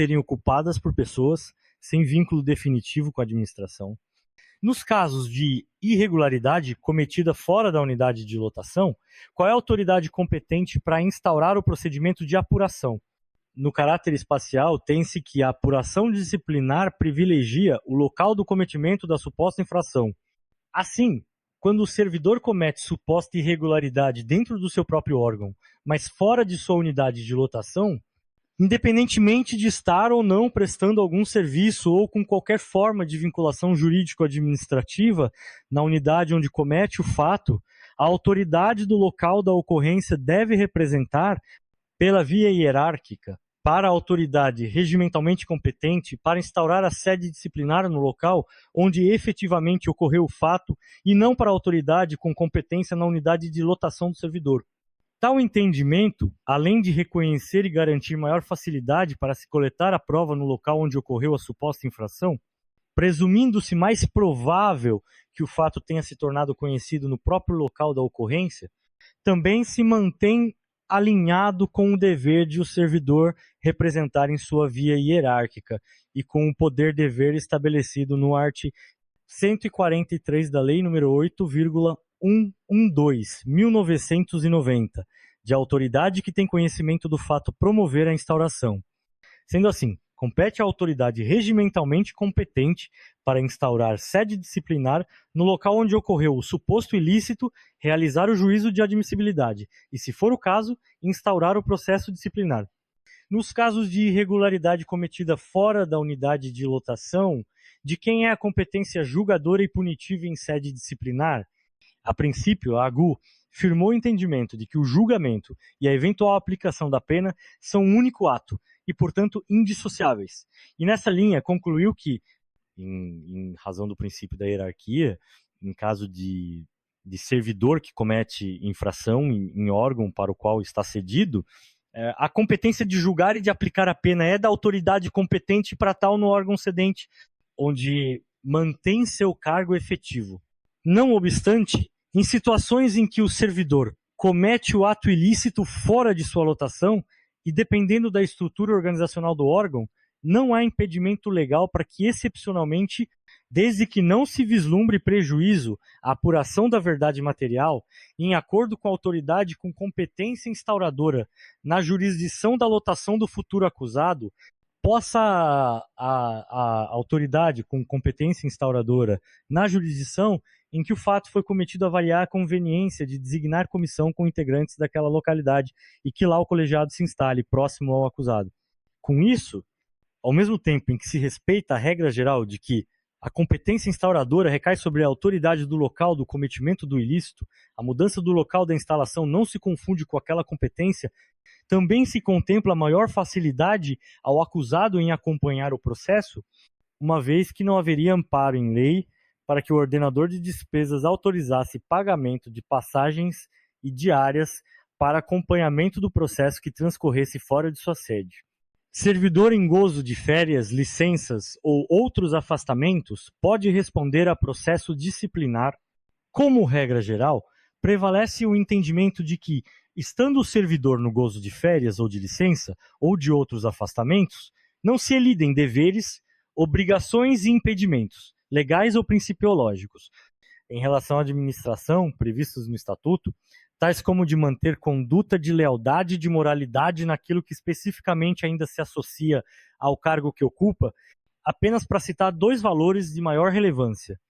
serem ocupadas por pessoas sem vínculo definitivo com a administração. Nos casos de irregularidade cometida fora da unidade de lotação, qual é a autoridade competente para instaurar o procedimento de apuração? No caráter espacial, tem-se que a apuração disciplinar privilegia o local do cometimento da suposta infração. Assim, quando o servidor comete suposta irregularidade dentro do seu próprio órgão, mas fora de sua unidade de lotação, independentemente de estar ou não prestando algum serviço ou com qualquer forma de vinculação jurídico-administrativa na unidade onde comete o fato, a autoridade do local da ocorrência deve representar, pela via hierárquica, para a autoridade regimentalmente competente para instaurar a sede disciplinar no local onde efetivamente ocorreu o fato e não para a autoridade com competência na unidade de lotação do servidor. Tal entendimento, além de reconhecer e garantir maior facilidade para se coletar a prova no local onde ocorreu a suposta infração, presumindo-se mais provável que o fato tenha se tornado conhecido no próprio local da ocorrência, também se mantém alinhado com o dever de o servidor representar em sua via hierárquica e com o poder-dever estabelecido no artigo 143 da Lei nº 8,112, 1990, de autoridade que tem conhecimento do fato promover a instauração. Sendo assim, compete à autoridade regimentalmente competente para instaurar sede disciplinar no local onde ocorreu o suposto ilícito, realizar o juízo de admissibilidade e, se for o caso, instaurar o processo disciplinar. Nos casos de irregularidade cometida fora da unidade de lotação, de quem é a competência julgadora e punitiva em sede disciplinar? A princípio, a AGU firmou o entendimento de que o julgamento e a eventual aplicação da pena são um único ato e, portanto, indissociáveis. E nessa linha concluiu que, em razão do princípio da hierarquia, em caso de servidor que comete infração em órgão para o qual está cedido, a competência de julgar e de aplicar a pena é da autoridade competente para tal no órgão cedente, onde mantém seu cargo efetivo. Não obstante, em situações em que o servidor comete o ato ilícito fora de sua lotação e dependendo da estrutura organizacional do órgão, não há impedimento legal para que, excepcionalmente, desde que não se vislumbre prejuízo à apuração da verdade material, em acordo com a autoridade com competência instauradora na jurisdição da lotação do futuro acusado, possa a autoridade com competência instauradora na jurisdição em que o fato foi cometido avaliar a conveniência de designar comissão com integrantes daquela localidade e que lá o colegiado se instale próximo ao acusado. Com isso, ao mesmo tempo em que se respeita a regra geral de que a competência instauradora recai sobre a autoridade do local do cometimento do ilícito, a mudança do local da instalação não se confunde com aquela competência, também se contempla maior facilidade ao acusado em acompanhar o processo, uma vez que não haveria amparo em lei para que o ordenador de despesas autorizasse pagamento de passagens e diárias para acompanhamento do processo que transcorresse fora de sua sede. Servidor em gozo de férias, licenças ou outros afastamentos pode responder a processo disciplinar. Como regra geral, prevalece o entendimento de que, estando o servidor no gozo de férias ou de licença, ou de outros afastamentos, não se elidem deveres, obrigações e impedimentos, legais ou principiológicos, em relação à administração, previstos no Estatuto, tais como de manter conduta de lealdade e de moralidade naquilo que especificamente ainda se associa ao cargo que ocupa, apenas para citar dois valores de maior relevância.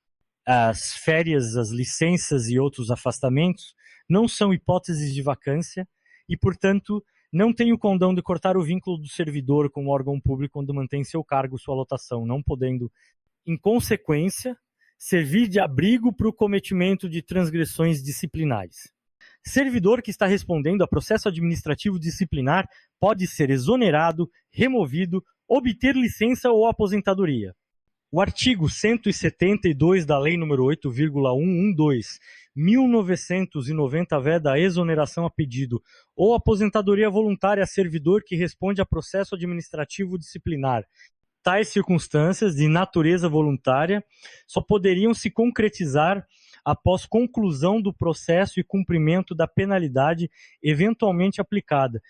As férias, as licenças e outros afastamentos não são hipóteses de vacância e, portanto, não têm o condão de cortar o vínculo do servidor com o órgão público quando mantém seu cargo, sua lotação, não podendo, em consequência, servir de abrigo para o cometimento de transgressões disciplinares. Servidor que está respondendo a processo administrativo disciplinar pode ser exonerado, removido, obter licença ou aposentadoria. O artigo 172 da Lei nº 8,112, 1990 veda a exoneração a pedido ou aposentadoria voluntária a servidor que responde a processo administrativo disciplinar. Tais circunstâncias, de natureza voluntária, só poderiam se concretizar após conclusão do processo e cumprimento da penalidade eventualmente aplicada.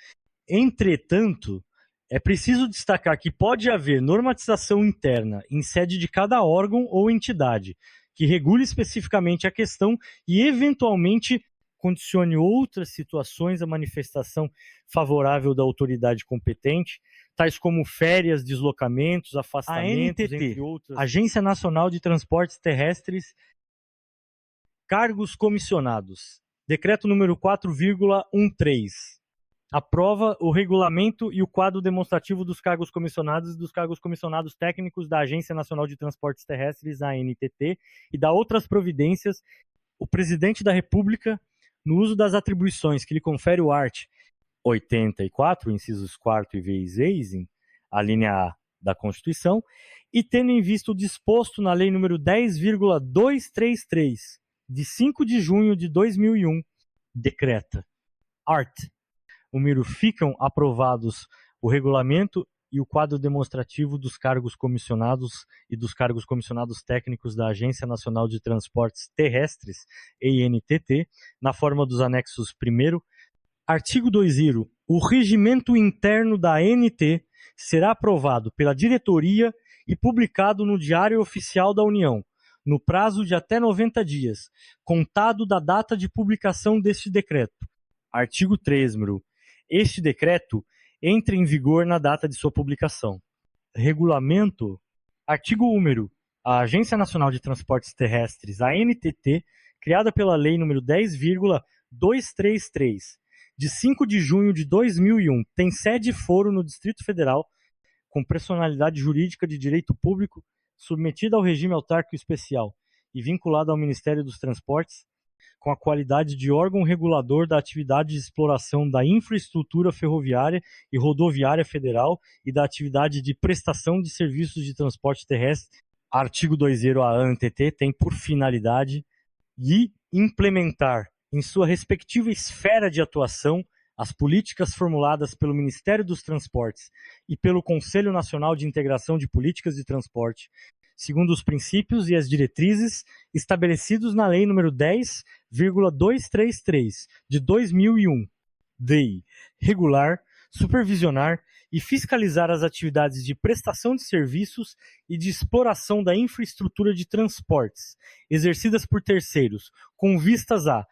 Entretanto, É preciso destacar que pode haver normatização interna em sede de cada órgão ou entidade, que regule especificamente a questão e, eventualmente, condicione outras situações à manifestação favorável da autoridade competente, tais como férias, deslocamentos, afastamentos, ANTT, entre outras. Agência Nacional de Transportes Terrestres, cargos comissionados. Decreto número 4,13. Aprova o regulamento e o quadro demonstrativo dos cargos comissionados e dos cargos comissionados técnicos da Agência Nacional de Transportes Terrestres, ANTT, e dá outras providências. O Presidente da República, no uso das atribuições que lhe confere o art. 84, incisos 4 e 6, a linha A da Constituição, e tendo em vista o disposto na Lei nº 10,233, de 5 de junho de 2001, decreta. Art. Número ficam aprovados o regulamento e o quadro demonstrativo dos cargos comissionados e dos cargos comissionados técnicos da Agência Nacional de Transportes Terrestres, ANTT, na forma dos anexos 1º. Artigo 2º. O regimento interno da ANT será aprovado pela diretoria e publicado no Diário Oficial da União, no prazo de até 90 dias, contado da data de publicação deste decreto. Artigo 3º. Este decreto entra em vigor na data de sua publicação. Regulamento. Artigo 1º. A Agência Nacional de Transportes Terrestres, a ANTT, criada pela Lei nº 10,233, de 5 de junho de 2001, tem sede e foro no Distrito Federal, com personalidade jurídica de direito público, submetida ao regime autárquico especial e vinculada ao Ministério dos Transportes, com a qualidade de órgão regulador da atividade de exploração da infraestrutura ferroviária e rodoviária federal e da atividade de prestação de serviços de transporte terrestre. Artigo 2º, a ANTT tem por finalidade de implementar em sua respectiva esfera de atuação as políticas formuladas pelo Ministério dos Transportes e pelo Conselho Nacional de Integração de Políticas de Transporte, segundo os princípios e as diretrizes estabelecidos na Lei nº 10,233, de 2001, de regular, supervisionar e fiscalizar as atividades de prestação de serviços e de exploração da infraestrutura de transportes, exercidas por terceiros, com vistas a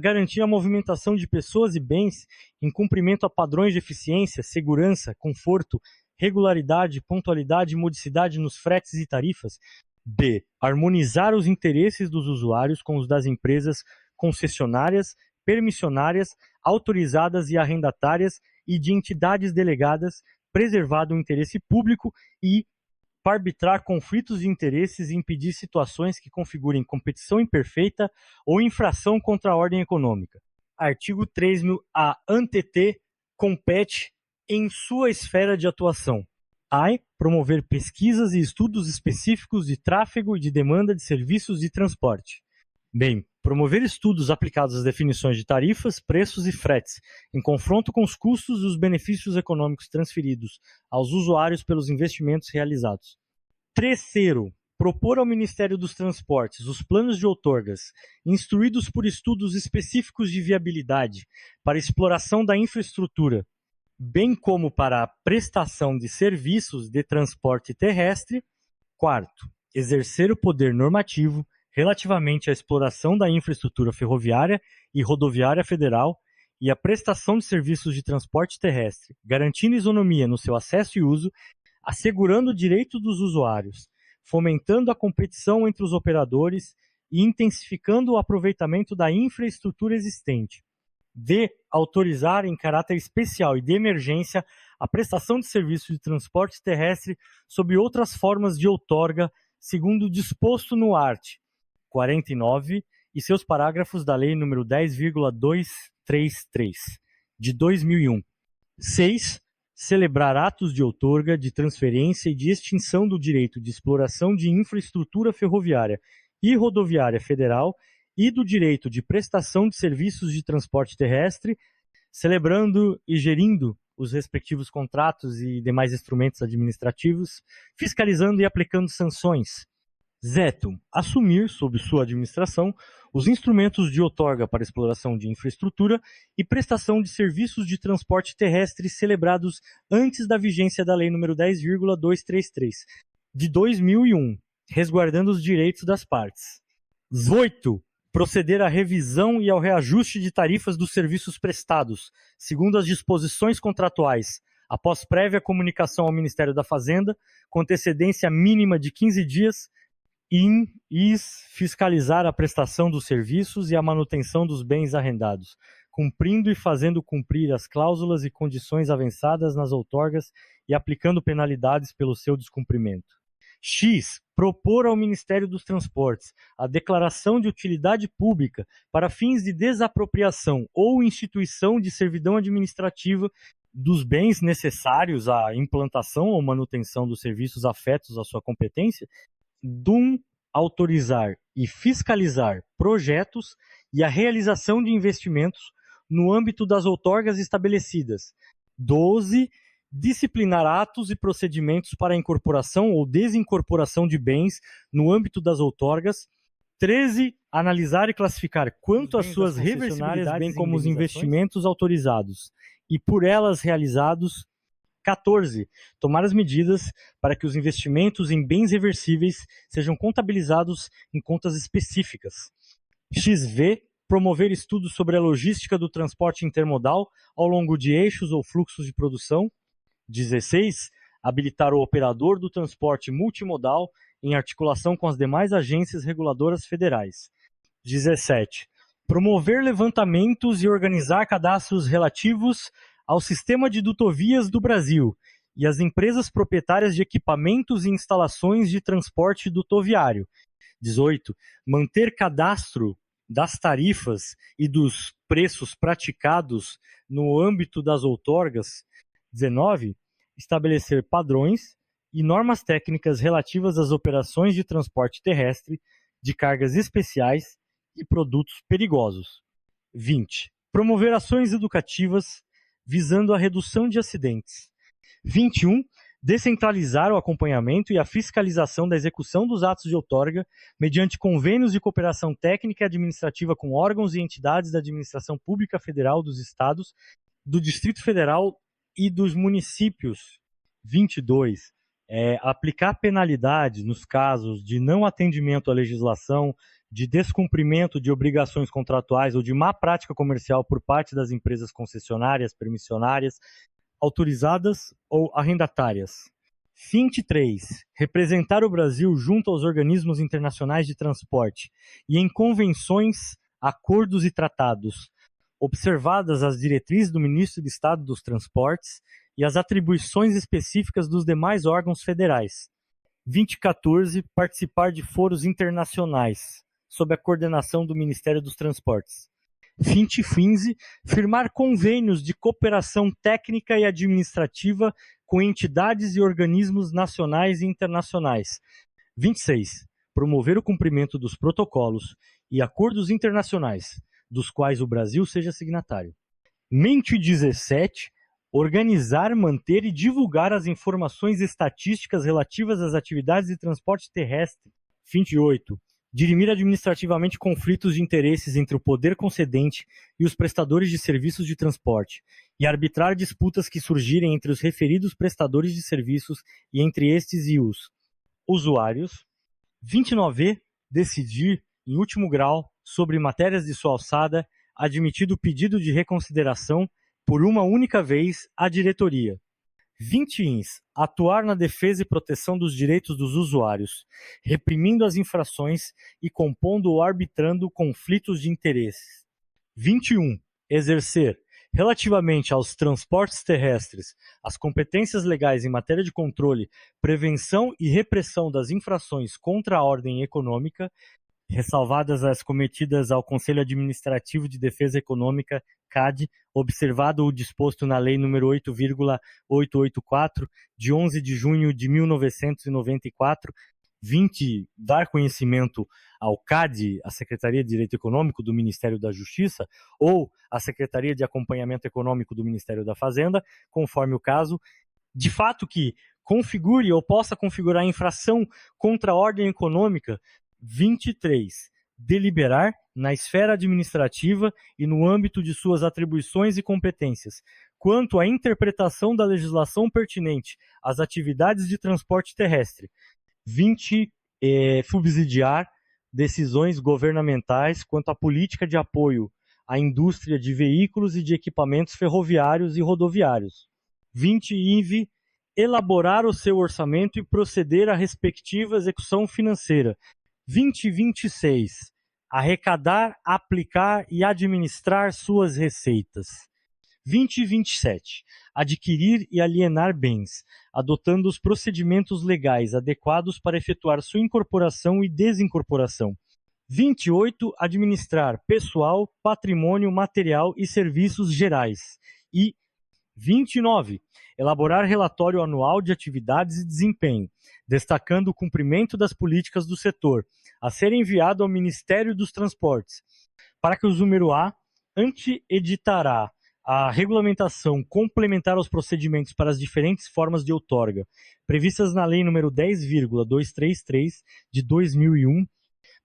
garantir a movimentação de pessoas e bens em cumprimento a padrões de eficiência, segurança, conforto, regularidade, pontualidade e modicidade nos fretes e tarifas. B. Harmonizar os interesses dos usuários com os das empresas concessionárias, permissionárias, autorizadas e arrendatárias e de entidades delegadas, preservado o interesse público e para arbitrar conflitos de interesses e impedir situações que configurem competição imperfeita ou infração contra a ordem econômica. Artigo 3º. A ANTT compete em sua esfera de atuação. A. Promover pesquisas e estudos específicos de tráfego e de demanda de serviços de transporte. Bem, promover estudos aplicados às definições de tarifas, preços e fretes, em confronto com os custos e os benefícios econômicos transferidos aos usuários pelos investimentos realizados. Terceiro, propor ao Ministério dos Transportes os planos de outorgas, instruídos por estudos específicos de viabilidade para exploração da infraestrutura, bem como para a prestação de serviços de transporte terrestre. Quarto, exercer o poder normativo relativamente à exploração da infraestrutura ferroviária e rodoviária federal e à prestação de serviços de transporte terrestre, garantindo isonomia no seu acesso e uso, assegurando o direito dos usuários, fomentando a competição entre os operadores e intensificando o aproveitamento da infraestrutura existente. D. Autorizar em caráter especial e de emergência a prestação de serviços de transporte terrestre sob outras formas de outorga, segundo o disposto no art. 49 e seus parágrafos da Lei nº 10,233, de 2001. 6. Celebrar atos de outorga, de transferência e de extinção do direito de exploração de infraestrutura ferroviária e rodoviária federal e do direito de prestação de serviços de transporte terrestre, celebrando e gerindo os respectivos contratos e demais instrumentos administrativos, fiscalizando e aplicando sanções. Zeto, assumir, sob sua administração, os instrumentos de outorga para exploração de infraestrutura e prestação de serviços de transporte terrestre celebrados antes da vigência da Lei nº 10,233, de 2001, resguardando os direitos das partes. 8. Proceder à revisão e ao reajuste de tarifas dos serviços prestados, segundo as disposições contratuais, após prévia comunicação ao Ministério da Fazenda, com antecedência mínima de 15 dias, e fiscalizar a prestação dos serviços e a manutenção dos bens arrendados, cumprindo e fazendo cumprir as cláusulas e condições avançadas nas outorgas e aplicando penalidades pelo seu descumprimento. X. Propor ao Ministério dos Transportes a declaração de utilidade pública para fins de desapropriação ou instituição de servidão administrativa dos bens necessários à implantação ou manutenção dos serviços afetos à sua competência, autorizar e fiscalizar projetos e a realização de investimentos no âmbito das outorgas estabelecidas. 12. Disciplinar atos e procedimentos para a incorporação ou desincorporação de bens no âmbito das outorgas. 13. Analisar e classificar quanto às suas reversibilidades, bem como os investimentos autorizados e por elas realizados. 14. Tomar as medidas para que os investimentos em bens reversíveis sejam contabilizados em contas específicas. XV. Promover estudos sobre a logística do transporte intermodal ao longo de eixos ou fluxos de produção. 16. Habilitar o operador do transporte multimodal em articulação com as demais agências reguladoras federais. 17. Promover levantamentos e organizar cadastros relativos ao Sistema de Dutovias do Brasil e às empresas proprietárias de equipamentos e instalações de transporte dutoviário. 18. Manter cadastro das tarifas e dos preços praticados no âmbito das outorgas. 19. Estabelecer padrões e normas técnicas relativas às operações de transporte terrestre, de cargas especiais e produtos perigosos. 20. Promover ações educativas visando a redução de acidentes. 21. Descentralizar o acompanhamento e a fiscalização da execução dos atos de outorga mediante convênios de cooperação técnica e administrativa com órgãos e entidades da administração pública federal dos estados, do Distrito Federal e dos municípios. 22. Aplicar penalidades nos casos de não atendimento à legislação, de descumprimento de obrigações contratuais ou de má prática comercial por parte das empresas concessionárias, permissionárias, autorizadas ou arrendatárias. 23. Representar o Brasil junto aos organismos internacionais de transporte e em convenções, acordos e tratados, observadas as diretrizes do Ministro de Estado dos Transportes e as atribuições específicas dos demais órgãos federais. 2014. Participar de foros internacionais, sob a coordenação do Ministério dos Transportes. 2015. Firmar convênios de cooperação técnica e administrativa com entidades e organismos nacionais e internacionais. 26. Promover o cumprimento dos protocolos e acordos internacionais, dos quais o Brasil seja signatário. 17. Organizar, manter e divulgar as informações estatísticas relativas às atividades de transporte terrestre. 28. Dirimir administrativamente conflitos de interesses entre o poder concedente e os prestadores de serviços de transporte, e arbitrar disputas que surgirem entre os referidos prestadores de serviços e entre estes e os usuários. 29. Decidir, em último grau, sobre matérias de sua alçada, admitido o pedido de reconsideração por uma única vez à diretoria. 20. Atuar na defesa e proteção dos direitos dos usuários, reprimindo as infrações e compondo ou arbitrando conflitos de interesses. 21. Exercer, relativamente aos transportes terrestres, as competências legais em matéria de controle, prevenção e repressão das infrações contra a ordem econômica, ressalvadas as cometidas ao Conselho Administrativo de Defesa Econômica, CAD, observado o disposto na Lei nº 8.884, de 11 de junho de 1994, 20. Dar conhecimento ao CAD, a Secretaria de Direito Econômico do Ministério da Justiça, ou a Secretaria de Acompanhamento Econômico do Ministério da Fazenda, conforme o caso, de fato que, configure ou possa configurar infração contra a ordem econômica. 23. Deliberar, na esfera administrativa e no âmbito de suas atribuições e competências, quanto à interpretação da legislação pertinente às atividades de transporte terrestre. 20. Subsidiar decisões governamentais quanto à política de apoio à indústria de veículos e de equipamentos ferroviários e rodoviários. 20. Elaborar o seu orçamento e proceder à respectiva execução financeira. 2026. Arrecadar, aplicar e administrar suas receitas. 2027. Adquirir e alienar bens, adotando os procedimentos legais adequados para efetuar sua incorporação e desincorporação. 28. Administrar pessoal, patrimônio, material e serviços gerais. E 29. Elaborar relatório anual de atividades e desempenho, destacando o cumprimento das políticas do setor, a ser enviado ao Ministério dos Transportes. Para que o número A anteeditará a regulamentação complementar aos procedimentos para as diferentes formas de outorga, previstas na Lei nº 10,233, de 2001,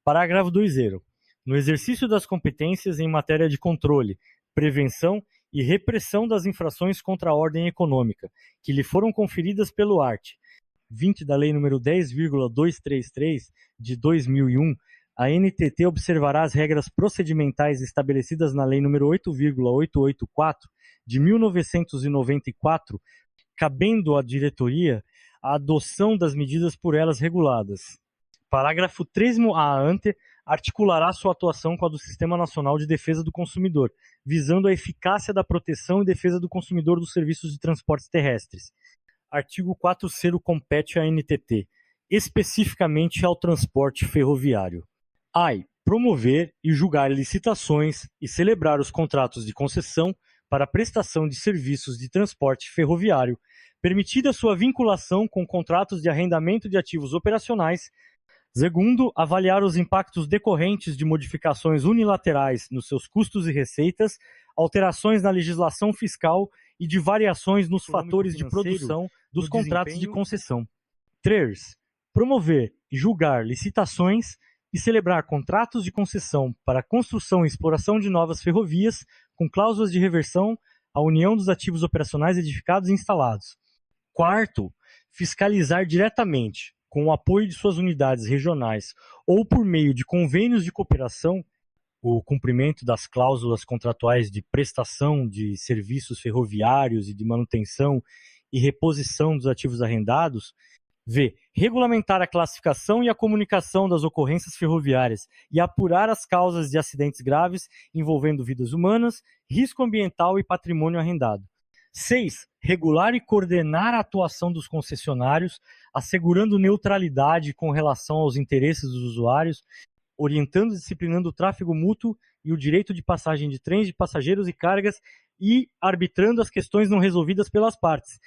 parágrafo 2º. No exercício das competências em matéria de controle, prevenção e repressão das infrações contra a ordem econômica, que lhe foram conferidas pelo art. 20 da Lei nº 10,233, de 2001, a NTT observará as regras procedimentais estabelecidas na Lei nº 8,884, de 1994, cabendo à diretoria a adoção das medidas por elas reguladas. Parágrafo 3º-A ante articulará sua atuação com a do Sistema Nacional de Defesa do Consumidor, visando a eficácia da proteção e defesa do consumidor dos serviços de transportes terrestres. Artigo 4º compete à NTT, especificamente ao transporte ferroviário. Promover e julgar licitações e celebrar os contratos de concessão para prestação de serviços de transporte ferroviário, permitida sua vinculação com contratos de arrendamento de ativos operacionais. Segundo, avaliar os impactos decorrentes de modificações unilaterais nos seus custos e receitas, alterações na legislação fiscal e de variações nos fatores de produção dos contratos de concessão. 3. Promover e julgar licitações e celebrar contratos de concessão para a construção e exploração de novas ferrovias com cláusulas de reversão à união dos ativos operacionais edificados e instalados. 4. Fiscalizar diretamente, com o apoio de suas unidades regionais ou por meio de convênios de cooperação, o cumprimento das cláusulas contratuais de prestação de serviços ferroviários e de manutenção e reposição dos ativos arrendados. V. Regulamentar a classificação e a comunicação das ocorrências ferroviárias e apurar as causas de acidentes graves envolvendo vidas humanas, risco ambiental e patrimônio arrendado. 6. Regular e coordenar a atuação dos concessionários, assegurando neutralidade com relação aos interesses dos usuários, orientando e disciplinando o tráfego mútuo e o direito de passagem de trens de passageiros e cargas e arbitrando as questões não resolvidas pelas partes.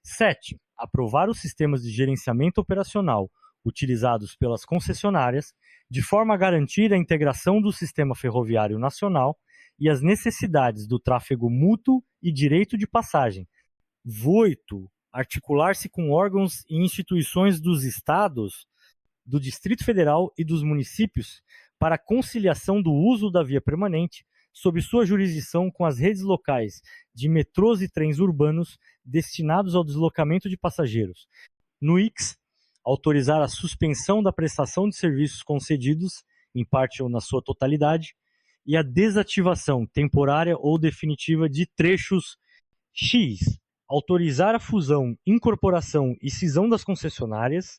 7. Aprovar os sistemas de gerenciamento operacional utilizados pelas concessionárias, de forma a garantir a integração do sistema ferroviário nacional e as necessidades do tráfego mútuo e direito de passagem. 8. Articular-se com órgãos e instituições dos estados, do Distrito Federal e dos municípios para a conciliação do uso da via permanente sob sua jurisdição com as redes locais de metrôs e trens urbanos destinados ao deslocamento de passageiros. No IX, autorizar a suspensão da prestação de serviços concedidos, em parte ou na sua totalidade, e a desativação temporária ou definitiva de trechos. X. Autorizar a fusão, incorporação e cisão das concessionárias.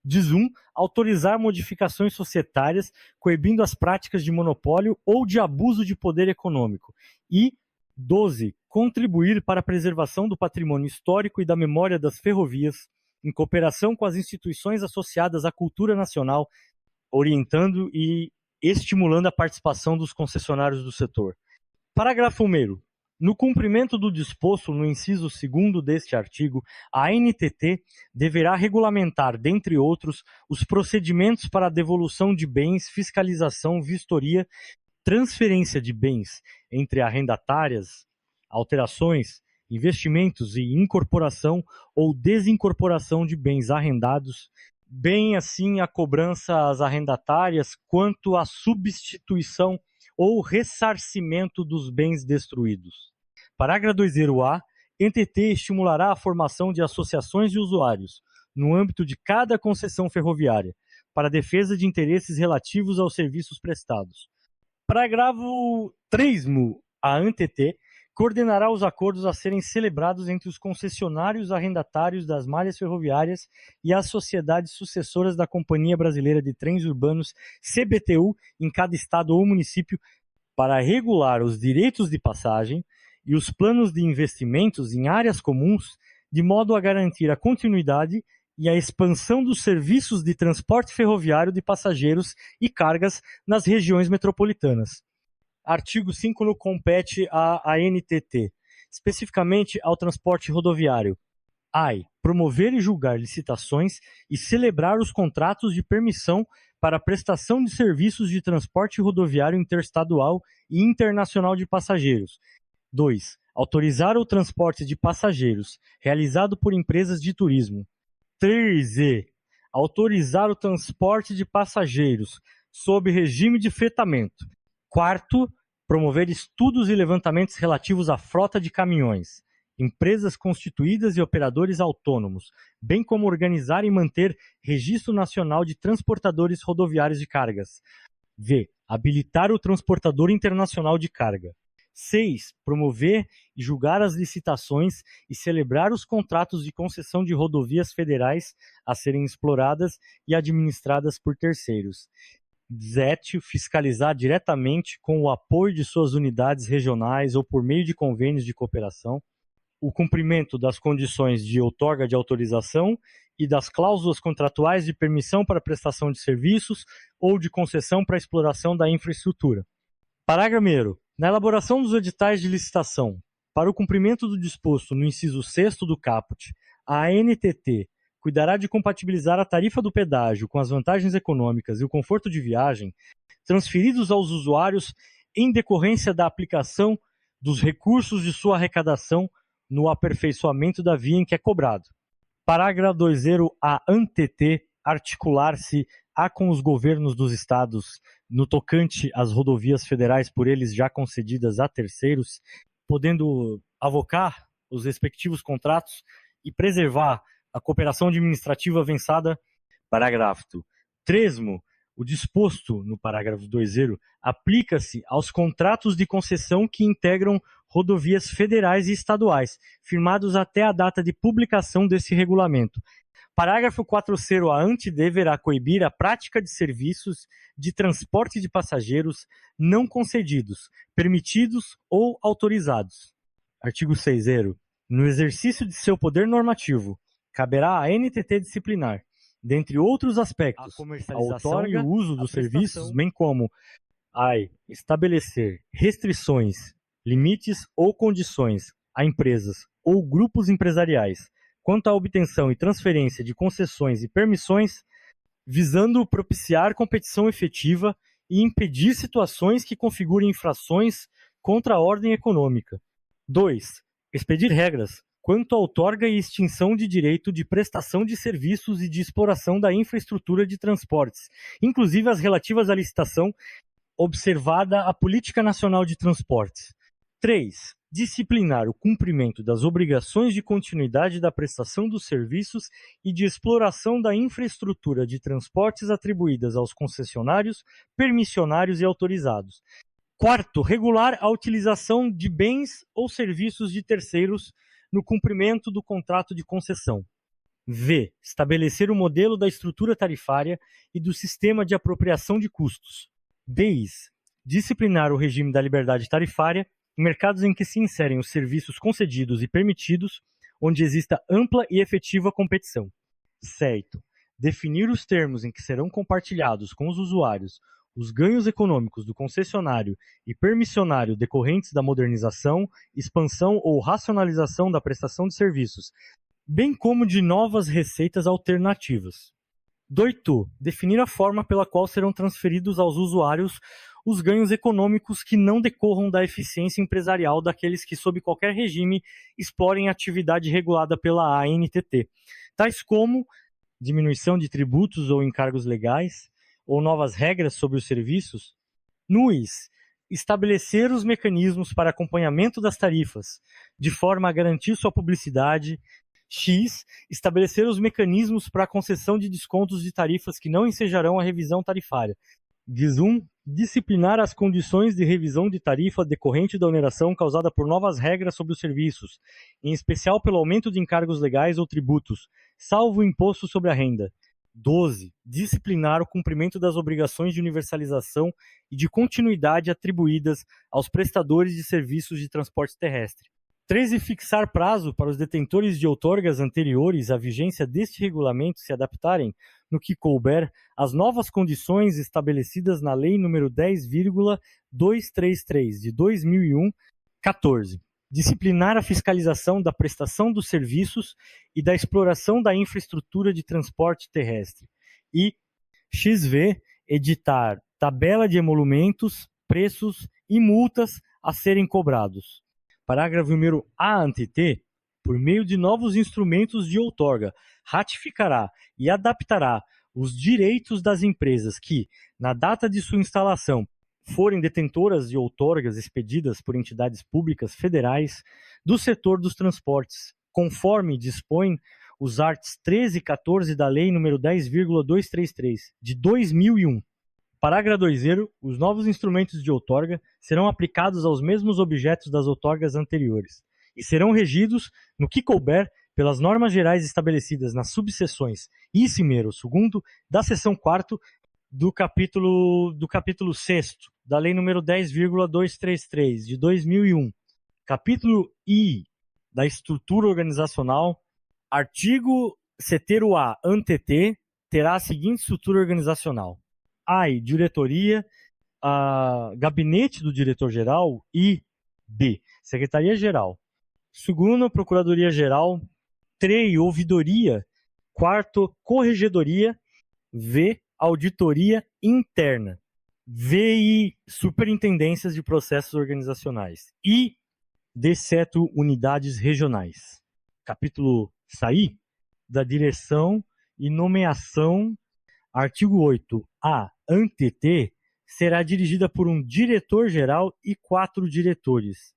1. Autorizar modificações societárias, coibindo as práticas de monopólio ou de abuso de poder econômico. E 12. Contribuir para a preservação do patrimônio histórico e da memória das ferrovias, em cooperação com as instituições associadas à cultura nacional, orientando e estimulando a participação dos concessionários do setor. Parágrafo 1º. No cumprimento do disposto no inciso 2º deste artigo, a ANTT deverá regulamentar, dentre outros, os procedimentos para a devolução de bens, fiscalização, vistoria, transferência de bens entre arrendatárias, alterações investimentos e incorporação ou desincorporação de bens arrendados, bem assim a cobrança às arrendatárias quanto a substituição ou ressarcimento dos bens destruídos. Parágrafo 2º-A. NTT estimulará a formação de associações de usuários, no âmbito de cada concessão ferroviária, para a defesa de interesses relativos aos serviços prestados. Parágrafo 3º. A ANTT coordenará os acordos a serem celebrados entre os concessionários arrendatários das malhas ferroviárias e as sociedades sucessoras da Companhia Brasileira de Trens Urbanos, CBTU, em cada estado ou município, para regular os direitos de passagem e os planos de investimentos em áreas comuns, de modo a garantir a continuidade e a expansão dos serviços de transporte ferroviário de passageiros e cargas nas regiões metropolitanas. Artigo 5 no compete à ANTT, especificamente ao transporte rodoviário. AI. Promover e julgar licitações e celebrar os contratos de permissão para a prestação de serviços de transporte rodoviário interestadual e internacional de passageiros. 2. Autorizar o transporte de passageiros realizado por empresas de turismo. 3. Autorizar o transporte de passageiros sob regime de fretamento. 4. Promover estudos e levantamentos relativos à frota de caminhões, empresas constituídas e operadores autônomos, bem como organizar e manter registro nacional de transportadores rodoviários de cargas. V. Habilitar o transportador internacional de carga. 6. Promover e julgar as licitações e celebrar os contratos de concessão de rodovias federais a serem exploradas e administradas por terceiros. 7. Fiscalizar diretamente, com o apoio de suas unidades regionais ou por meio de convênios de cooperação, o cumprimento das condições de outorga de autorização e das cláusulas contratuais de permissão para prestação de serviços ou de concessão para exploração da infraestrutura. Parágrafo 1º. Na elaboração dos editais de licitação, para o cumprimento do disposto no inciso 6º do caput, a ANTT cuidará de compatibilizar a tarifa do pedágio com as vantagens econômicas e o conforto de viagem transferidos aos usuários em decorrência da aplicação dos recursos de sua arrecadação no aperfeiçoamento da via em que é cobrado. Parágrafo 2º. A ANTT articular-se com os governos dos estados no tocante às rodovias federais por eles já concedidas a terceiros, podendo avocar os respectivos contratos e preservar a cooperação administrativa avançada. Parágrafo 3º. O disposto no parágrafo 2º aplica-se aos contratos de concessão que integram rodovias federais e estaduais, firmados até a data de publicação desse regulamento. Parágrafo 4º. A ANTT deverá coibir a prática de serviços de transporte de passageiros não concedidos, permitidos ou autorizados. Artigo 6º. No exercício de seu poder normativo, caberá à NTT disciplinar, dentre outros aspectos, a outorga e o uso dos serviços, bem como a estabelecer restrições, limites ou condições a empresas ou grupos empresariais quanto à obtenção e transferência de concessões e permissões, visando propiciar competição efetiva e impedir situações que configurem infrações contra a ordem econômica. 2. Expedir regras quanto à outorga e extinção de direito de prestação de serviços e de exploração da infraestrutura de transportes, inclusive as relativas à licitação, observada a Política Nacional de Transportes. 3. Disciplinar o cumprimento das obrigações de continuidade da prestação dos serviços e de exploração da infraestrutura de transportes atribuídas aos concessionários, permissionários e autorizados. 4. Regular a utilização de bens ou serviços de terceiros no cumprimento do contrato de concessão. V. Estabelecer o modelo da estrutura tarifária e do sistema de apropriação de custos. 10. Disciplinar o regime da liberdade tarifária em mercados em que se inserem os serviços concedidos e permitidos, onde exista ampla e efetiva competição. 7. Definir os termos em que serão compartilhados com os usuários os ganhos econômicos do concessionário e permissionário decorrentes da modernização, expansão ou racionalização da prestação de serviços, bem como de novas receitas alternativas. 8. Definir a forma pela qual serão transferidos aos usuários os ganhos econômicos que não decorram da eficiência empresarial daqueles que, sob qualquer regime, explorem atividade regulada pela ANTT, tais como diminuição de tributos ou encargos legais, ou novas regras sobre os serviços. NUIS, estabelecer os mecanismos para acompanhamento das tarifas, de forma a garantir sua publicidade. X, estabelecer os mecanismos para a concessão de descontos de tarifas que não ensejarão a revisão tarifária. X1, disciplinar as condições de revisão de tarifa decorrente da oneração causada por novas regras sobre os serviços, em especial pelo aumento de encargos legais ou tributos, salvo o imposto sobre a renda. 12. Disciplinar o cumprimento das obrigações de universalização e de continuidade atribuídas aos prestadores de serviços de transporte terrestre. 13. Fixar prazo para os detentores de outorgas anteriores à vigência deste regulamento se adaptarem, no que couber, às novas condições estabelecidas na Lei nº 10.233, de 2001. 14. Disciplinar a fiscalização da prestação dos serviços e da exploração da infraestrutura de transporte terrestre. E XV, editar tabela de emolumentos, preços e multas a serem cobrados. Parágrafo número A ante T, por meio de novos instrumentos de outorga, ratificará e adaptará os direitos das empresas que, na data de sua instalação, forem detentoras de outorgas expedidas por entidades públicas federais do setor dos transportes, conforme dispõem os artigos 13 e 14 da Lei nº 10.233, de 2001. Parágrafo 2º. Os novos instrumentos de outorga serão aplicados aos mesmos objetos das outorgas anteriores e serão regidos, no que couber, pelas normas gerais estabelecidas nas subseções I, 2º da seção 4ª do capítulo 6º da Lei nº 10.233, de 2001. Capítulo I da Estrutura Organizacional. Artigo 7º-A ante T terá a seguinte estrutura organizacional: A. Diretoria, Gabinete do Diretor-Geral e B. Secretaria-Geral. Segundo, Procuradoria-Geral. 3. Ouvidoria. 4. Corregedoria. V. Auditoria Interna. VI. Superintendências de Processos Organizacionais. E exceto unidades regionais. Capítulo SAI, da Direção e Nomeação. Artigo 8. A ante T será dirigida por um diretor-geral e 4 diretores.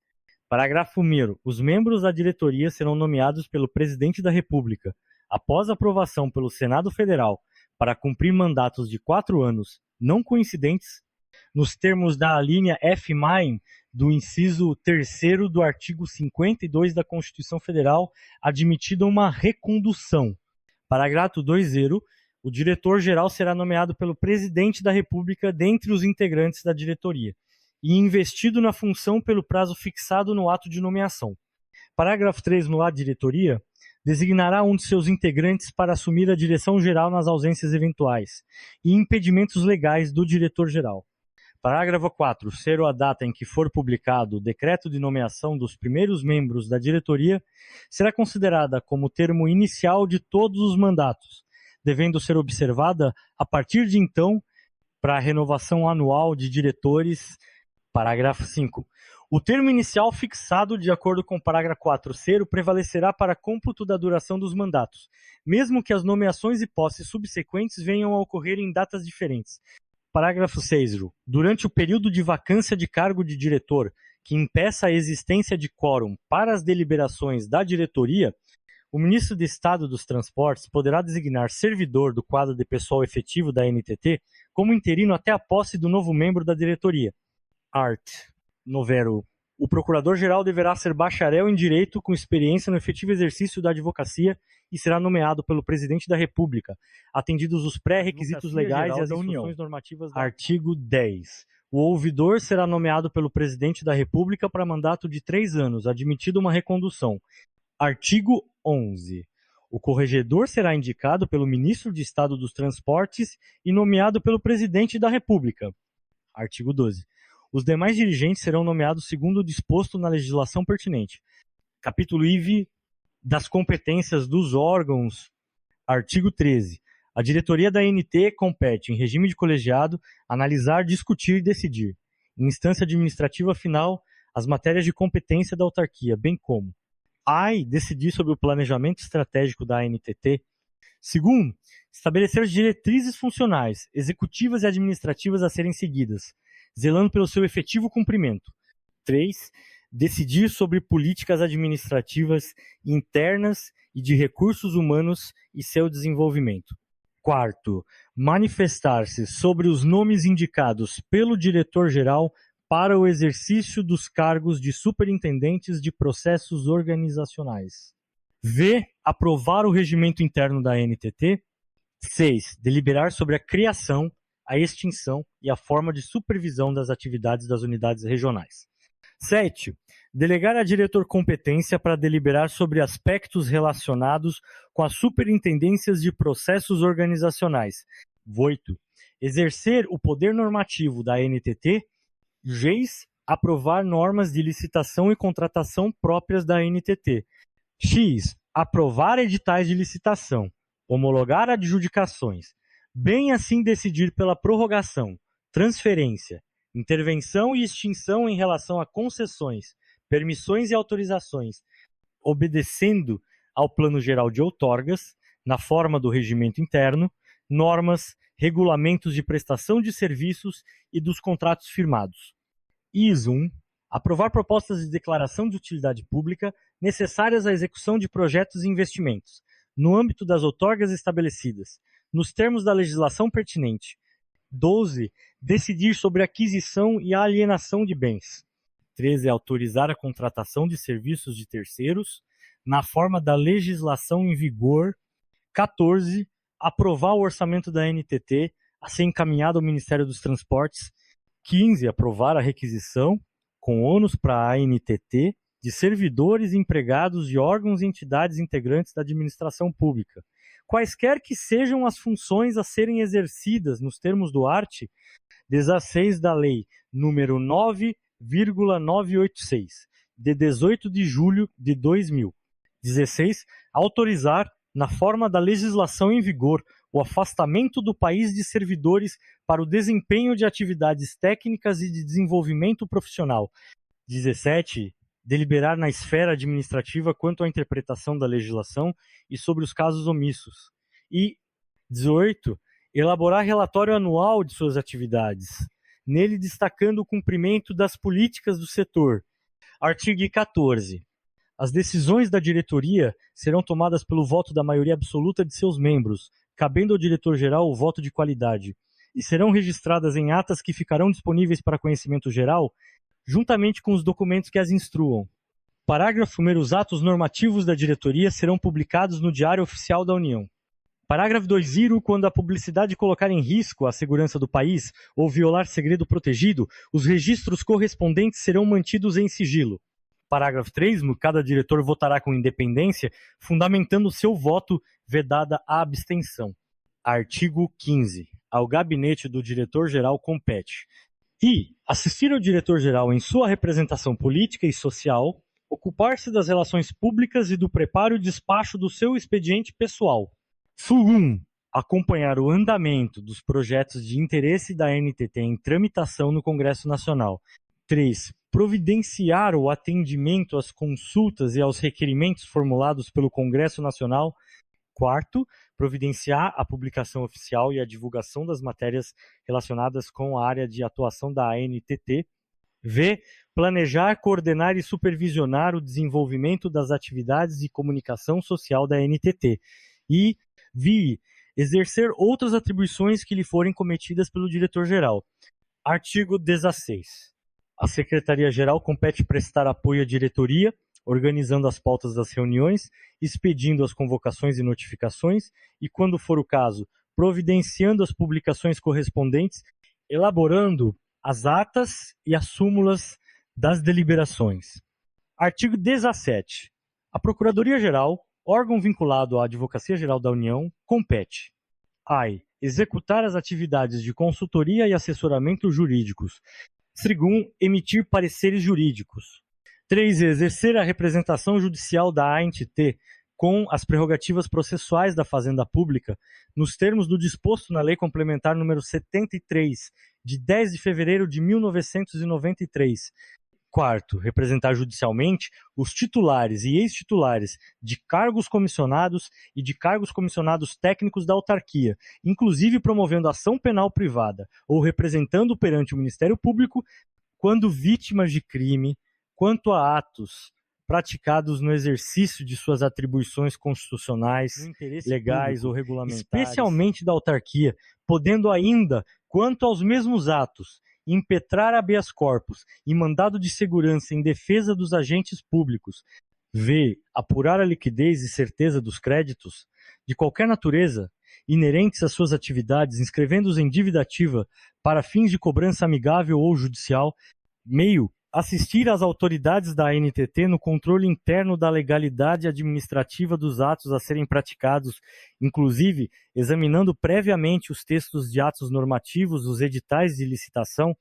Parágrafo 1º. Os membros da diretoria serão nomeados pelo Presidente da República, após aprovação pelo Senado Federal, para cumprir mandatos de 4 anos, não coincidentes, nos termos da alínea F- do inciso 3º do artigo 52 da Constituição Federal, admitida uma recondução. Parágrafo 2º. O diretor-geral será nomeado pelo Presidente da República dentre os integrantes da diretoria e investido na função pelo prazo fixado no ato de nomeação. Parágrafo 3. No ato de diretoria, designará um de seus integrantes para assumir a direção geral nas ausências eventuais e impedimentos legais do diretor-geral. Parágrafo 4. Ser a data em que for publicado o decreto de nomeação dos primeiros membros da diretoria será considerada como termo inicial de todos os mandatos, devendo ser observada, a partir de então, para a renovação anual de diretores. Parágrafo 5. O termo inicial fixado de acordo com o parágrafo 4º prevalecerá para cômputo da duração dos mandatos, mesmo que as nomeações e posses subsequentes venham a ocorrer em datas diferentes. Parágrafo 6. Durante o período de vacância de cargo de diretor, que impeça a existência de quórum para as deliberações da diretoria, o ministro de Estado dos Transportes poderá designar servidor do quadro de pessoal efetivo da NTT como interino até a posse do novo membro da diretoria. Art. 9º. O procurador-geral deverá ser bacharel em direito com experiência no efetivo exercício da advocacia e será nomeado pelo Presidente da República, atendidos os pré-requisitos legais e as instruções normativas. Artigo 10. O ouvidor será nomeado pelo Presidente da República para mandato de 3 anos, admitida uma recondução. Artigo 11. O corregedor será indicado pelo Ministro de Estado dos Transportes e nomeado pelo Presidente da República. Artigo 12. Os demais dirigentes serão nomeados segundo o disposto na legislação pertinente. Capítulo IV das competências dos órgãos. Artigo 13. A diretoria da ANT compete, em regime de colegiado, analisar, discutir e decidir, instância administrativa final, as matérias de competência da autarquia, bem como I. Decidir sobre o planejamento estratégico da ANTT. Segundo, estabelecer diretrizes funcionais, executivas e administrativas a serem seguidas, zelando pelo seu efetivo cumprimento. 3. Decidir sobre políticas administrativas internas e de recursos humanos e seu desenvolvimento. Quarto, manifestar-se sobre os nomes indicados pelo diretor-geral para o exercício dos cargos de superintendentes de processos organizacionais. V. Aprovar o regimento interno da ANTT. 6. Deliberar sobre a criação, a extinção e a forma de supervisão das atividades das unidades regionais. 7. Delegar a diretor competência para deliberar sobre aspectos relacionados com as superintendências de processos organizacionais. 8. Exercer o poder normativo da ANTT. 6. Aprovar normas de licitação e contratação próprias da ANTT. X. Aprovar editais de licitação, homologar adjudicações, bem assim decidir pela prorrogação, transferência, intervenção e extinção em relação a concessões, permissões e autorizações, obedecendo ao Plano Geral de Outorgas, na forma do regimento interno, normas, regulamentos de prestação de serviços e dos contratos firmados. ISO 1. Aprovar propostas de declaração de utilidade pública necessárias à execução de projetos e investimentos, no âmbito das outorgas estabelecidas, nos termos da legislação pertinente. 12. Decidir sobre a aquisição e a alienação de bens. 13. Autorizar a contratação de serviços de terceiros, na forma da legislação em vigor. 14. Aprovar o orçamento da ANTT, a ser encaminhado ao Ministério dos Transportes. 15. Aprovar a requisição, com ônus para a ANTT, de servidores e empregados de órgãos e entidades integrantes da administração pública, quaisquer que sejam as funções a serem exercidas nos termos do art. 16 da Lei número 9,986, de 18 de julho de 2000. 16. Autorizar, na forma da legislação em vigor, o afastamento do país de servidores para o desempenho de atividades técnicas e de desenvolvimento profissional. 17. Deliberar na esfera administrativa quanto à interpretação da legislação e sobre os casos omissos. E 18. Elaborar relatório anual de suas atividades, nele destacando o cumprimento das políticas do setor. Artigo 14. As decisões da diretoria serão tomadas pelo voto da maioria absoluta de seus membros, cabendo ao diretor-geral o voto de qualidade, e serão registradas em atas que ficarão disponíveis para conhecimento geral, juntamente com os documentos que as instruam. Parágrafo 1º. Os atos normativos da diretoria serão publicados no Diário Oficial da União. Parágrafo 2º. Quando a publicidade colocar em risco a segurança do país ou violar segredo protegido, os registros correspondentes serão mantidos em sigilo. Parágrafo 3º. Cada diretor votará com independência, fundamentando seu voto vedada a abstenção. Artigo 15. Ao gabinete do diretor-geral compete: e assistir ao diretor-geral em sua representação política e social, ocupar-se das relações públicas e do preparo e despacho do seu expediente pessoal. Sul 1. Acompanhar o andamento dos projetos de interesse da ANTT em tramitação no Congresso Nacional. 3. Providenciar o atendimento às consultas e aos requerimentos formulados pelo Congresso Nacional. 4. Providenciar a publicação oficial e a divulgação das matérias relacionadas com a área de atuação da ANTT. V. Planejar, coordenar e supervisionar o desenvolvimento das atividades de comunicação social da ANTT. E vi exercer outras atribuições que lhe forem cometidas pelo diretor-geral. Artigo 16. A Secretaria-Geral compete prestar apoio à diretoria, organizando as pautas das reuniões, expedindo as convocações e notificações e, quando for o caso, providenciando as publicações correspondentes, elaborando as atas e as súmulas das deliberações. Artigo 17. A Procuradoria-Geral, órgão vinculado à Advocacia Geral da União, compete: a. Executar as atividades de consultoria e assessoramento jurídicos. 2. Emitir pareceres jurídicos. 3. Exercer a representação judicial da ANTT com as prerrogativas processuais da Fazenda Pública, nos termos do disposto na Lei Complementar número 73, de 10 de fevereiro de 1993. Quarto, representar judicialmente os titulares e ex-titulares de cargos comissionados e de cargos comissionados técnicos da autarquia, inclusive promovendo ação penal privada ou representando perante o Ministério Público quando vítimas de crime, quanto a atos praticados no exercício de suas atribuições constitucionais, legais ou regulamentares, especialmente da autarquia, podendo ainda, quanto aos mesmos atos, impetrar habeas corpus e mandado de segurança em defesa dos agentes públicos, v. apurar a liquidez e certeza dos créditos, de qualquer natureza, inerentes às suas atividades, inscrevendo-os em dívida ativa para fins de cobrança amigável ou judicial, meio, assistir às autoridades da ANTT no controle interno da legalidade administrativa dos atos a serem praticados, inclusive examinando previamente os textos de atos normativos, os editais de licitação,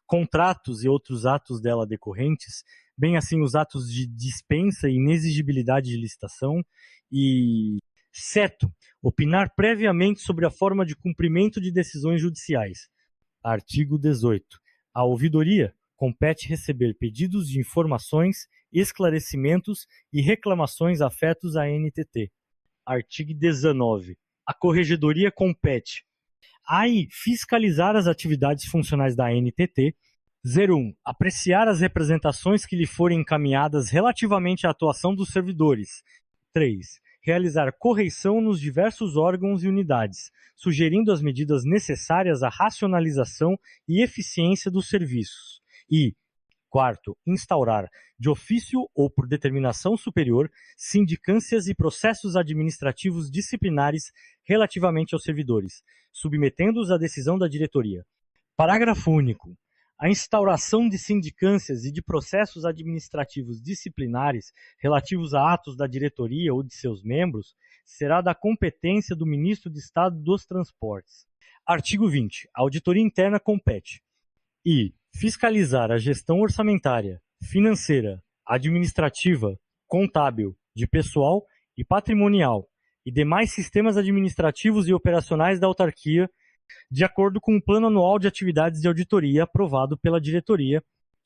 contratos e outros atos dela decorrentes, bem assim os atos de dispensa e inexigibilidade de licitação, e seto, opinar previamente sobre a forma de cumprimento de decisões judiciais. Artigo 18. A ouvidoria compete receber pedidos de informações, esclarecimentos e reclamações afetos à ANTT. Artigo 19. A Corregedoria compete a fiscalizar as atividades funcionais da ANTT. 01. Apreciar as representações que lhe forem encaminhadas relativamente à atuação dos servidores. 3. Realizar correição nos diversos órgãos e unidades, sugerindo as medidas necessárias à racionalização e eficiência dos serviços. E, quarto, instaurar, de ofício ou por determinação superior, sindicâncias e processos administrativos disciplinares relativamente aos servidores, submetendo-os à decisão da diretoria. Parágrafo único. A instauração de sindicâncias e de processos administrativos disciplinares relativos a atos da diretoria ou de seus membros será da competência do Ministro de Estado dos Transportes. Artigo 20. A auditoria interna compete e fiscalizar a gestão orçamentária, financeira, administrativa, contábil, de pessoal e patrimonial e demais sistemas administrativos e operacionais da autarquia, de acordo com o Plano Anual de Atividades de Auditoria aprovado pela diretoria.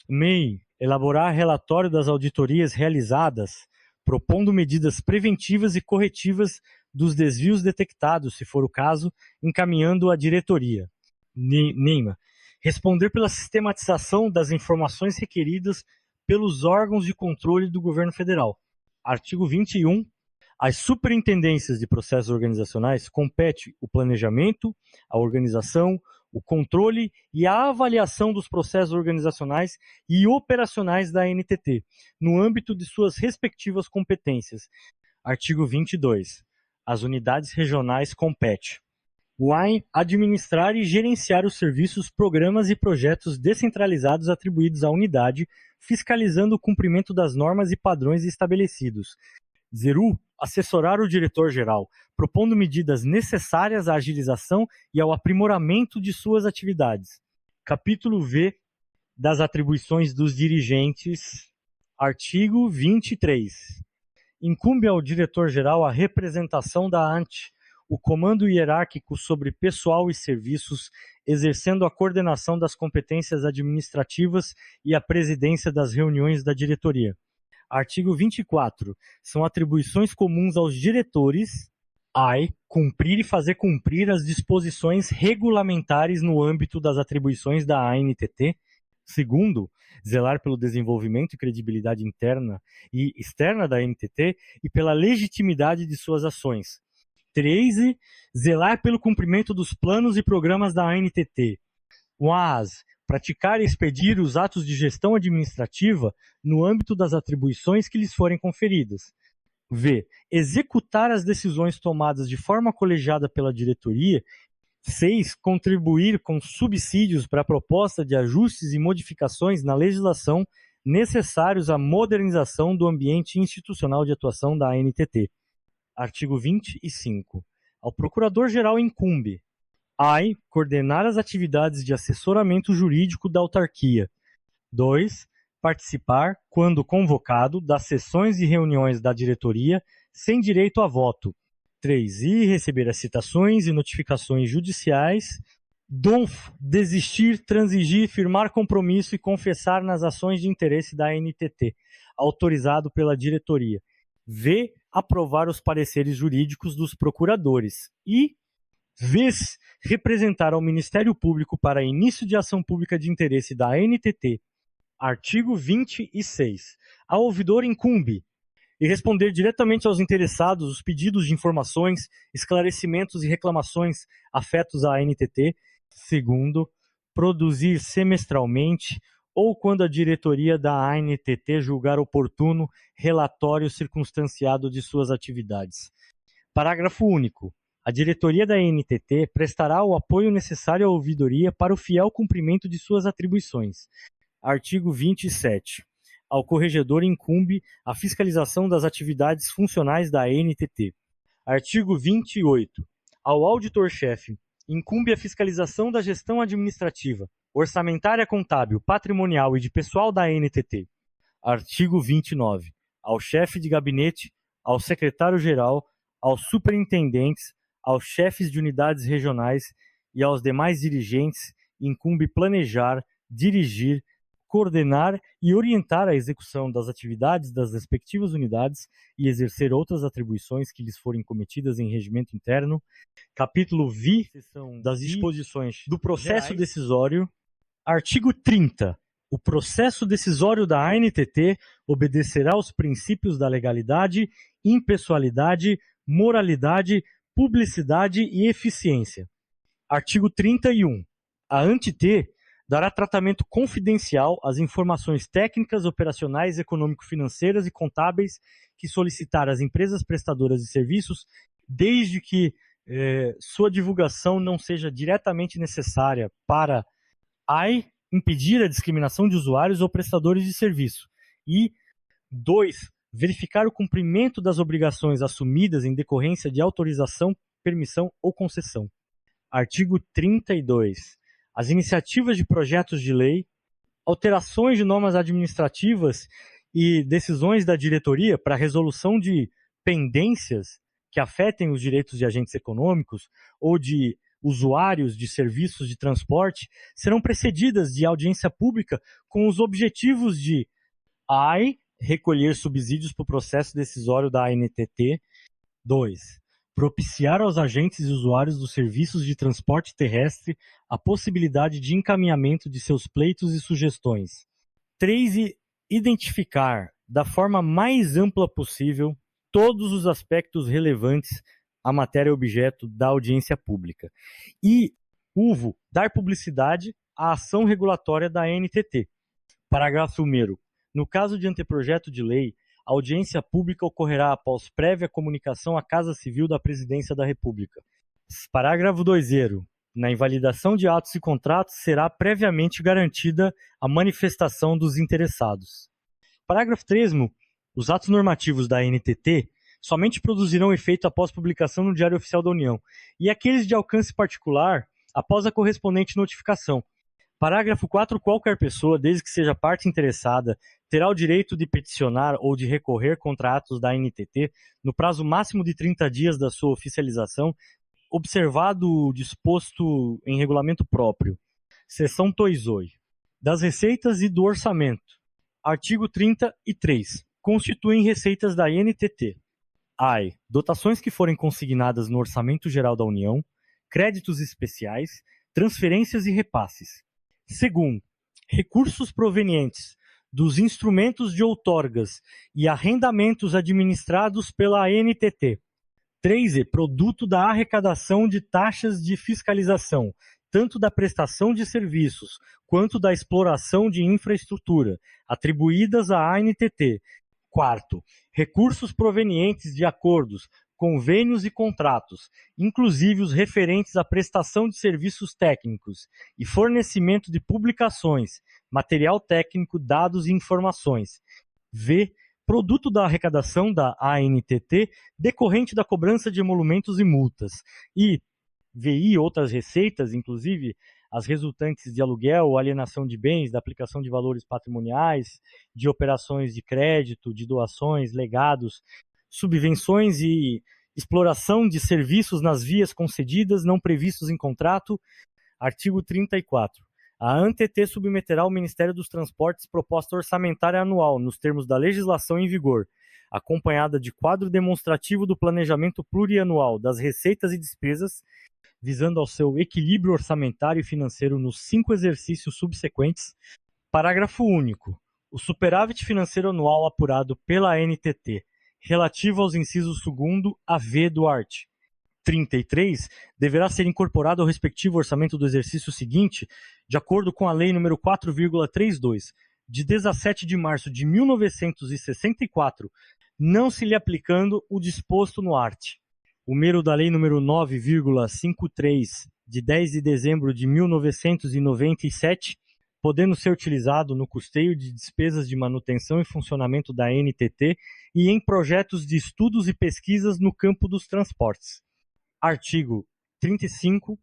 MEI, elaborar relatório das auditorias realizadas, propondo medidas preventivas e corretivas dos desvios detectados, se for o caso, encaminhando à diretoria. NEIMA, responder pela sistematização das informações requeridas pelos órgãos de controle do governo federal. Artigo 21. Às superintendências de processos organizacionais compete o planejamento, a organização, o controle e a avaliação dos processos organizacionais e operacionais da ANTT, no âmbito de suas respectivas competências. Artigo 22. Às unidades regionais compete o AIN administrar e gerenciar os serviços, programas e projetos descentralizados atribuídos à unidade, fiscalizando o cumprimento das normas e padrões estabelecidos. 0. Assessorar o diretor-geral, propondo medidas necessárias à agilização e ao aprimoramento de suas atividades. Capítulo V das atribuições dos dirigentes. Artigo 23. Incumbe ao diretor-geral a representação da ANT, o comando hierárquico sobre pessoal e serviços, exercendo a coordenação das competências administrativas e a presidência das reuniões da diretoria. Artigo 24. São atribuições comuns aos diretores cumprir e fazer cumprir as disposições regulamentares no âmbito das atribuições da ANTT. Segundo, zelar pelo desenvolvimento e credibilidade interna e externa da ANTT e pela legitimidade de suas ações. 13. Zelar pelo cumprimento dos planos e programas da ANTT. Praticar e expedir os atos de gestão administrativa no âmbito das atribuições que lhes forem conferidas. V. Executar as decisões tomadas de forma colegiada pela diretoria. 6. Contribuir com subsídios para a proposta de ajustes e modificações na legislação necessários à modernização do ambiente institucional de atuação da ANTT. Artigo 25. Ao Procurador-Geral incumbe coordenar as atividades de assessoramento jurídico da autarquia. 2. Participar, quando convocado, das sessões e reuniões da diretoria sem direito a voto. 3. Receber as citações e notificações judiciais DONF, desistir, transigir, firmar compromisso e confessar nas ações de interesse da ANTT, autorizado pela diretoria. V, aprovar os pareceres jurídicos dos procuradores. E vez representar ao Ministério Público para início de ação pública de interesse da ANTT, artigo 26. Ao ouvidor incumbe e responder diretamente aos interessados os pedidos de informações, esclarecimentos e reclamações afetos à ANTT. Segundo, produzir semestralmente ou quando a diretoria da ANTT julgar oportuno relatório circunstanciado de suas atividades. Parágrafo único. A diretoria da ANTT prestará o apoio necessário à ouvidoria para o fiel cumprimento de suas atribuições. Artigo 27. Ao corregedor incumbe a fiscalização das atividades funcionais da ANTT. Artigo 28. Ao auditor-chefe incumbe a fiscalização da gestão administrativa, orçamentária, contábil, patrimonial e de pessoal da ANTT. Artigo 29. Ao chefe de gabinete, ao secretário-geral, aos superintendentes, aos chefes de unidades regionais e aos demais dirigentes incumbe planejar, dirigir, coordenar e orientar a execução das atividades das respectivas unidades e exercer outras atribuições que lhes forem cometidas em regimento interno. Capítulo V das disposições do processo decisório. Artigo 30. O processo decisório da ANTT obedecerá aos princípios da legalidade, impessoalidade, moralidade, publicidade e eficiência. Artigo 31. A ANTT dará tratamento confidencial às informações técnicas, operacionais, econômico-financeiras e contábeis que solicitar às empresas prestadoras de serviços, desde que sua divulgação não seja diretamente necessária para impedir a discriminação de usuários ou prestadores de serviço. E 2. Verificar o cumprimento das obrigações assumidas em decorrência de autorização, permissão ou concessão. Artigo 32. As iniciativas de projetos de lei, alterações de normas administrativas e decisões da diretoria para resolução de pendências que afetem os direitos de agentes econômicos ou de usuários de serviços de transporte serão precedidas de audiência pública com os objetivos de recolher subsídios para o processo decisório da ANTT. 2. Propiciar aos agentes e usuários dos serviços de transporte terrestre a possibilidade de encaminhamento de seus pleitos e sugestões. 3. Identificar, da forma mais ampla possível, todos os aspectos relevantes à matéria objeto da audiência pública. E, dar publicidade à ação regulatória da ANTT. Parágrafo 1º. No caso de anteprojeto de lei, a audiência pública ocorrerá após prévia comunicação à Casa Civil da Presidência da República. Parágrafo 2º. Na invalidação de atos e contratos será previamente garantida a manifestação dos interessados. Parágrafo 3º. Os atos normativos da ANTT somente produzirão efeito após publicação no Diário Oficial da União, e aqueles de alcance particular após a correspondente notificação. Parágrafo 4. Qualquer pessoa, desde que seja parte interessada, terá o direito de peticionar ou de recorrer contra atos da ANTT no prazo máximo de 30 dias da sua oficialização, observado o disposto em regulamento próprio. Seção Toisoi. Das receitas e do orçamento. Artigo 33. Constituem receitas da ANTT. Dotações que forem consignadas no Orçamento Geral da União, créditos especiais, transferências e repasses. Segundo, recursos provenientes dos instrumentos de outorgas e arrendamentos administrados pela ANTT. 3. Produto da arrecadação de taxas de fiscalização, tanto da prestação de serviços quanto da exploração de infraestrutura, atribuídas à ANTT. 4. Recursos provenientes de acordos, convênios e contratos, inclusive os referentes à prestação de serviços técnicos e fornecimento de publicações, material técnico, dados e informações. V. Produto da arrecadação da ANTT decorrente da cobrança de emolumentos e multas. E VI, outras receitas, inclusive as resultantes de aluguel, alienação de bens, da aplicação de valores patrimoniais, de operações de crédito, de doações, legados, subvenções e exploração de serviços nas vias concedidas não previstos em contrato, Artigo 34. A ANTT submeterá ao Ministério dos Transportes proposta orçamentária anual, nos termos da legislação em vigor, acompanhada de quadro demonstrativo do planejamento plurianual das receitas e despesas, visando ao seu equilíbrio orçamentário e financeiro nos 5 exercícios subsequentes. Parágrafo único. O superávit financeiro anual apurado pela ANTT, relativo aos incisos 2º a V do art. 33, deverá ser incorporado ao respectivo orçamento do exercício seguinte, de acordo com a Lei nº 4,32, de 17 de março de 1964, não se lhe aplicando o disposto no art. O número da Lei nº 9,53, de 10 de dezembro de 1997, podendo ser utilizado no custeio de despesas de manutenção e funcionamento da ANTT e em projetos de estudos e pesquisas no campo dos transportes. Artigo 35.